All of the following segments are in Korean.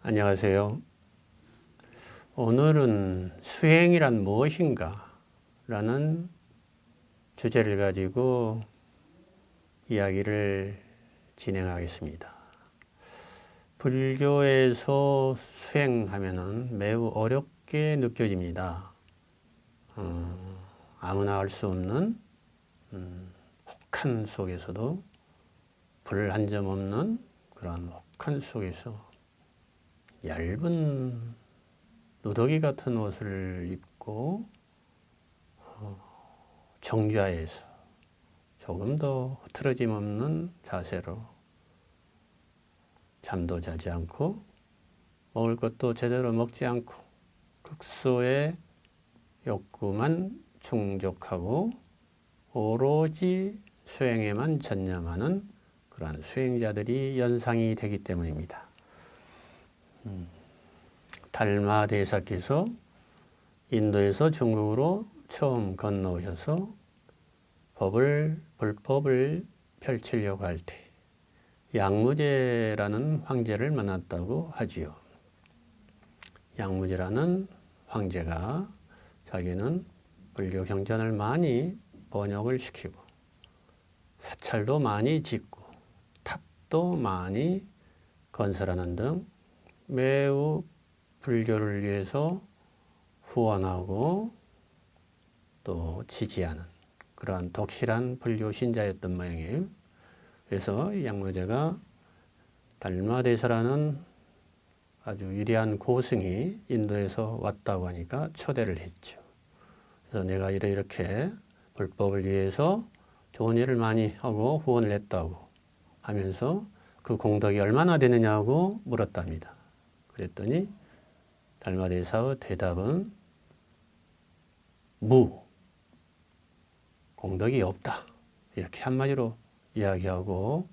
안녕하세요. 오늘은 수행이란 무엇인가? 라는 주제를 가지고 이야기를 진행하겠습니다. 불교에서 수행하면은 매우 어렵게 느껴집니다. 아무나 할 수 없는 혹한 속에서도 불 한 점 없는 그런 혹한 속에서 얇은 누더기 같은 옷을 입고 정좌에서 조금 더 흐트러짐 없는 자세로 잠도 자지 않고 먹을 것도 제대로 먹지 않고 극소의 욕구만 충족하고 오로지 수행에만 전념하는 그러한 수행자들이 연상이 되기 때문입니다. 달마 대사께서 인도에서 중국으로 처음 건너오셔서 불법을 펼치려고 할 때 양무제라는 황제를 만났다고 하지요. 양무제라는 황제가 자기는 불교 경전을 많이 번역을 시키고 사찰도 많이 짓고 탑도 많이 건설하는 등 매우 불교를 위해서 후원하고 또 지지하는 그러한 독실한 불교 신자였던 모양이에요. 그래서 양무제가 달마대사라는 아주 위대한 고승이 인도에서 왔다고 하니까 초대를 했죠. 그래서 내가 이렇게 불법을 위해서 좋은 일을 많이 하고 후원을 했다고 하면서 그 공덕이 얼마나 되느냐고 물었답니다. 그랬더니 달마대사의 대답은 공덕이 없다. 이렇게 한마디로 이야기하고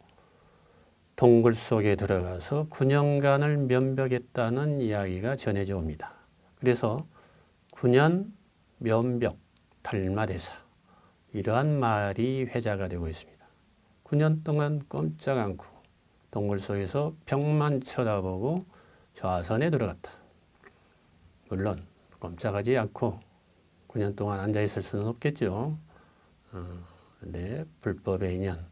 동굴 속에 들어가서 9년간을 면벽했다는 이야기가 전해져 옵니다. 그래서 9년 면벽 달마대사 이러한 말이 회자가 되고 있습니다. 9년 동안 꼼짝 않고 동굴 속에서 벽만 쳐다보고 좌선에 들어갔다. 물론 꼼짝하지 않고 9년 동안 앉아 있을 수는 없겠죠. 근데 불법의 인연,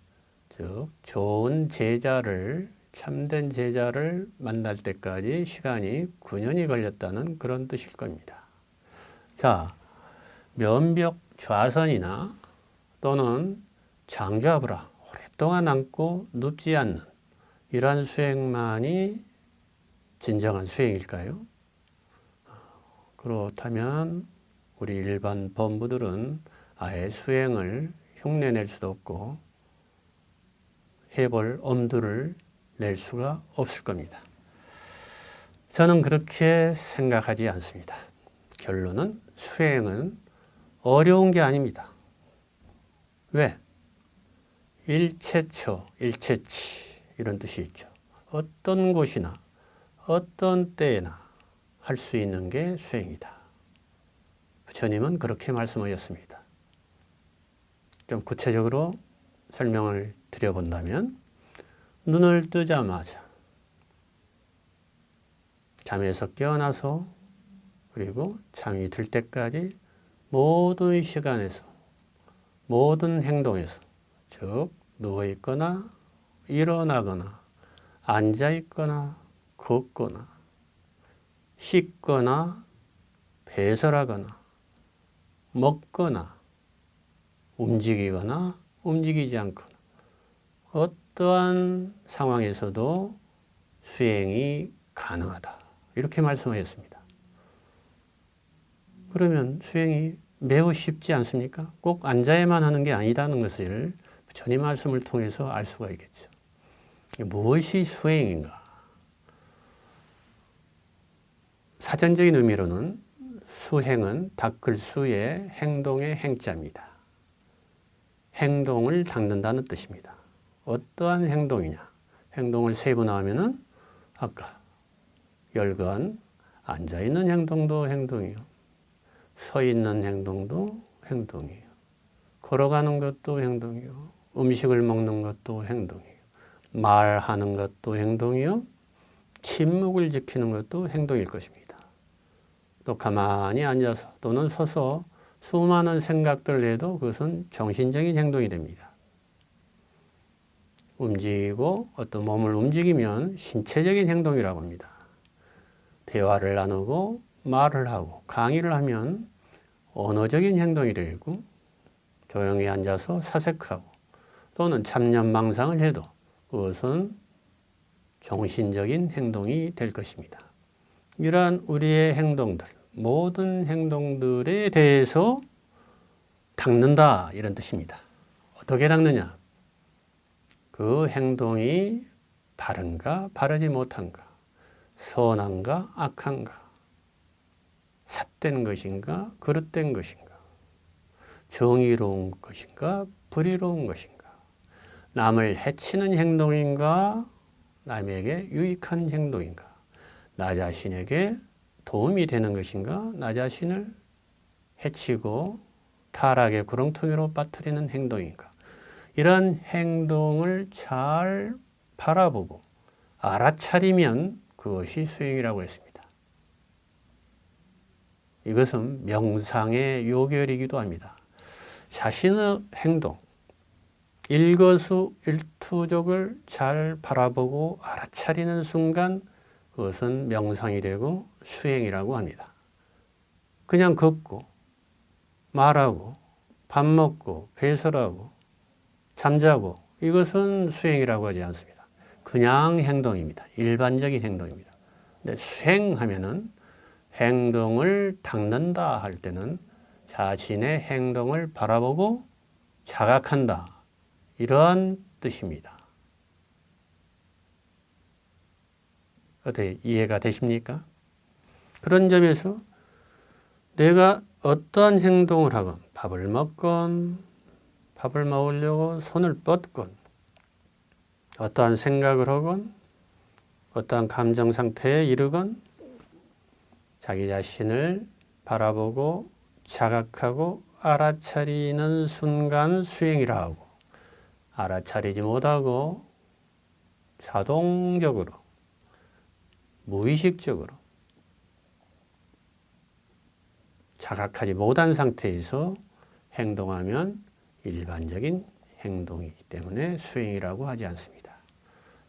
즉 좋은 제자를 참된 제자를 만날 때까지 시간이 9년이 걸렸다는 그런 뜻일 겁니다. 자, 면벽 좌선이나 또는 장좌불화, 오랫동안 앉고 눕지 않는 이러한 수행만이 진정한 수행일까요? 그렇다면 우리 일반 범부들은 아예 수행을 흉내낼 수도 없고 해볼 엄두를 낼 수가 없을 겁니다. 저는 그렇게 생각하지 않습니다. 결론은 수행은 어려운 게 아닙니다. 왜? 일체처, 일체치 이런 뜻이 있죠. 어떤 곳이나 어떤 때에나 할 수 있는 게 수행이다. 부처님은 그렇게 말씀하셨습니다. 좀 구체적으로 설명을 드려본다면 눈을 뜨자마자 잠에서 깨어나서 그리고 잠이 들 때까지 모든 시간에서 모든 행동에서 즉 누워있거나 일어나거나 앉아있거나 걷거나 씻거나 배설하거나 먹거나 움직이거나 움직이지 않거나 어떠한 상황에서도 수행이 가능하다. 이렇게 말씀하셨습니다. 그러면 수행이 매우 쉽지 않습니까? 꼭 앉아야만 하는 게 아니다는 것을 부처님 말씀을 통해서 알 수가 있겠죠. 무엇이 수행인가? 사전적인 의미로는 수행은 닦을 수의 행동의 행자입니다. 행동을 닦는다는 뜻입니다. 어떠한 행동이냐? 행동을 세분화하면은 아까 열건 앉아있는 행동도 행동이요. 서 있는 행동도 행동이에요. 걸어가는 것도 행동이요. 음식을 먹는 것도 행동이에요. 말하는 것도 행동이요. 침묵을 지키는 것도 행동일 것입니다. 또 가만히 앉아서 또는 서서 수많은 생각들 해도 그것은 정신적인 행동이 됩니다. 움직이고 어떤 몸을 움직이면 신체적인 행동이라고 합니다. 대화를 나누고 말을 하고 강의를 하면 언어적인 행동이 되고 조용히 앉아서 사색하고 또는 참념망상을 해도 그것은 정신적인 행동이 될 것입니다. 이러한 우리의 행동들, 모든 행동들에 대해서 닦는다 이런 뜻입니다. 어떻게 닦느냐? 그 행동이 바른가 바르지 못한가, 선한가 악한가, 삿된 것인가 그릇된 것인가, 정의로운 것인가 불의로운 것인가, 남을 해치는 행동인가 남에게 유익한 행동인가, 나 자신에게 도움이 되는 것인가 나 자신을 해치고 타락의 구렁텅이로 빠뜨리는 행동인가, 이런 행동을 잘 바라보고 알아차리면 그것이 수행이라고 했습니다. 이것은 명상의 요결이기도 합니다. 자신의 행동, 일거수일투족을 잘 바라보고 알아차리는 순간 그것은 명상이 되고 수행이라고 합니다. 그냥 걷고 말하고 밥 먹고 배설하고 잠자고 이것은 수행이라고 하지 않습니다. 그냥 행동입니다. 일반적인 행동입니다. 근데 수행하면은 행동을 닦는다 할 때는 자신의 행동을 바라보고 자각한다. 이러한 뜻입니다. 어떻게 이해가 되십니까? 그런 점에서 내가 어떠한 행동을 하건 밥을 먹건 밥을 먹으려고 손을 뻗건 어떠한 생각을 하건 어떠한 감정 상태에 이르건 자기 자신을 바라보고 자각하고 알아차리는 순간 수행이라 하고, 알아차리지 못하고 자동적으로 무의식적으로 자각하지 못한 상태에서 행동하면 일반적인 행동이기 때문에 수행이라고 하지 않습니다.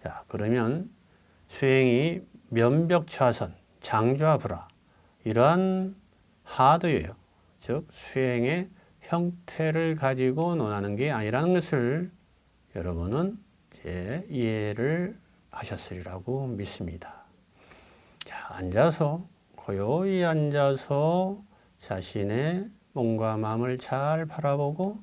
자, 그러면 수행이 면벽좌선, 장좌불화 이러한 하드웨어, 즉 수행의 형태를 가지고 논하는 게 아니라는 것을 여러분은 이제 이해를 하셨으리라고 믿습니다. 자, 앉아서 고요히 앉아서 자신의 몸과 마음을 잘 바라보고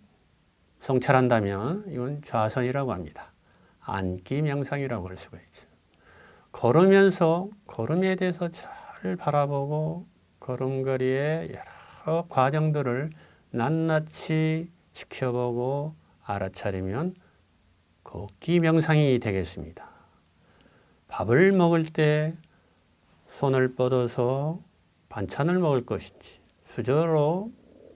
성찰한다면 이건 좌선이라고 합니다. 앉기 명상이라고 할 수가 있죠. 걸으면서 걸음에 대해서 잘 바라보고 걸음걸이의 여러 과정들을 낱낱이 지켜보고 알아차리면 걷기 명상이 되겠습니다. 밥을 먹을 때 손을 뻗어서 반찬을 먹을 것인지 수저로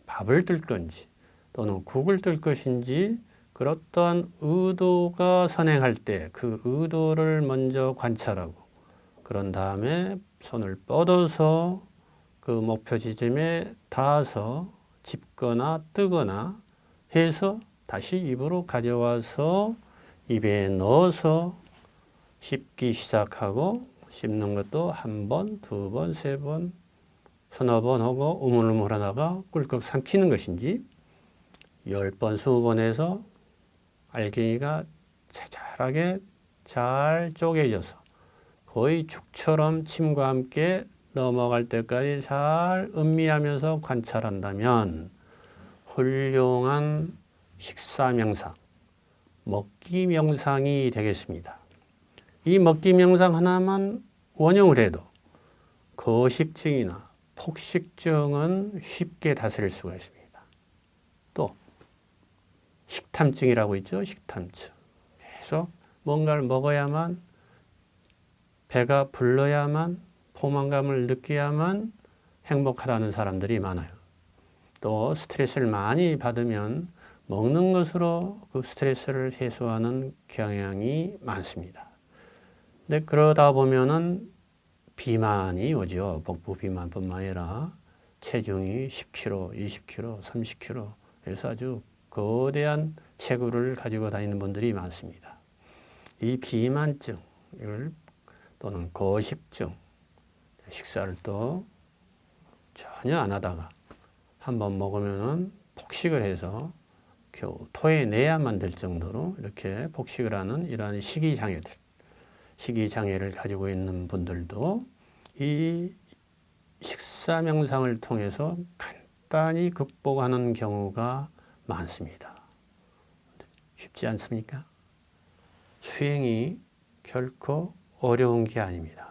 밥을 뜰 건지 또는 국을 뜰 것인지 그렇던 의도가 선행할 때 그 의도를 먼저 관찰하고 그런 다음에 손을 뻗어서 그 목표 지점에 닿아서 짚거나 뜨거나 해서 다시 입으로 가져와서 입에 넣어서 씹기 시작하고 씹는 것도 한 번, 두 번, 세 번, 서너 번 하고 우물우물 하다가 꿀꺽 삼키는 것인지 10번, 20번 해서 알갱이가 자잘하게 잘 쪼개져서 거의 죽처럼 침과 함께 넘어갈 때까지 잘 음미하면서 관찰한다면 훌륭한 식사 명상, 먹기 명상이 되겠습니다. 이 먹기 명상 하나만 원용을 해도 거식증이나 폭식증은 쉽게 다스릴 수가 있습니다. 또 식탐증이라고 있죠. 식탐증. 계속 뭔가를 먹어야만 배가 불러야만 포만감을 느껴야만 행복하다는 사람들이 많아요. 또 스트레스를 많이 받으면 먹는 것으로 그 스트레스를 해소하는 경향이 많습니다. 근데 그러다 보면은 비만이 오죠. 복부 비만뿐만 아니라 체중이 10kg, 20kg, 30kg 그래서 아주 거대한 체구를 가지고 다니는 분들이 많습니다. 이 비만증을 또는 거식증, 식사를 또 전혀 안 하다가 한번 먹으면은 폭식을 해서 겨우 토해내야만 될 정도로 이렇게 폭식을 하는 이러한 식이장애들, 식이장애를 가지고 있는 분들도 이 식사 명상을 통해서 간단히 극복하는 경우가 많습니다. 쉽지 않습니까? 수행이 결코 어려운 게 아닙니다.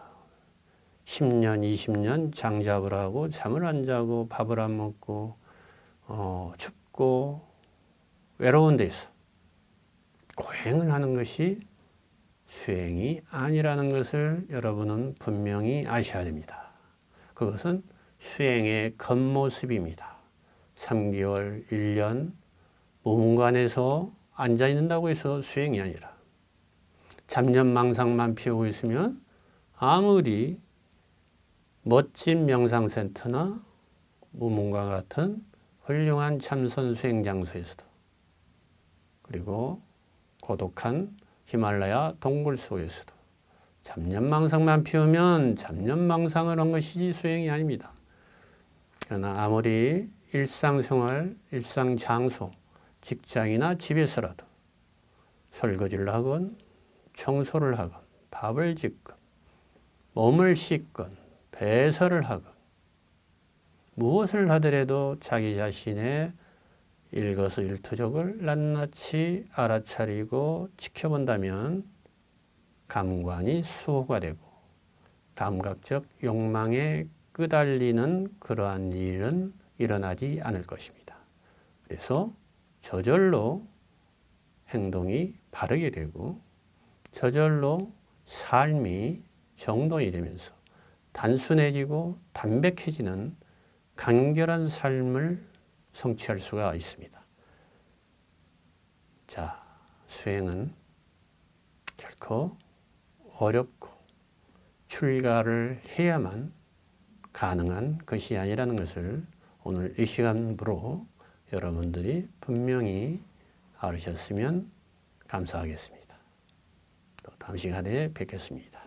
10년, 20년 장작을 하고 잠을 안 자고 밥을 안 먹고 춥고 외로운 데서 고행을 하는 것이 수행이 아니라는 것을 여러분은 분명히 아셔야 됩니다. 그것은 수행의 겉모습입니다. 3개월, 1년 무문관에서 앉아 있는다고 해서 수행이 아니라 잡념망상만 피우고 있으면 아무리 멋진 명상센터나 무문관 같은 훌륭한 참선 수행 장소에서도 그리고 고독한 히말라야 동굴 속에서도 잡념망상만 피우면 잡념망상을 한 것이지 수행이 아닙니다. 그러나 아무리 일상생활, 일상장소, 직장이나 집에서라도 설거지를 하건 청소를 하건 밥을 짓건 몸을 씻건 배설을 하건 무엇을 하더라도 자기 자신의 일거수일투족을 낱낱이 알아차리고 지켜본다면 감관이 수호가 되고 감각적 욕망에 끄달리는 그러한 일은 일어나지 않을 것입니다. 그래서 저절로 행동이 바르게 되고 저절로 삶이 정돈이 되면서 단순해지고 담백해지는 간결한 삶을 성취할 수가 있습니다. 자, 수행은 결코 어렵고 출가를 해야만 가능한 것이 아니라는 것을 오늘 이 시간으로 여러분들이 분명히 알으셨으면 감사하겠습니다. 또 다음 시간에 뵙겠습니다.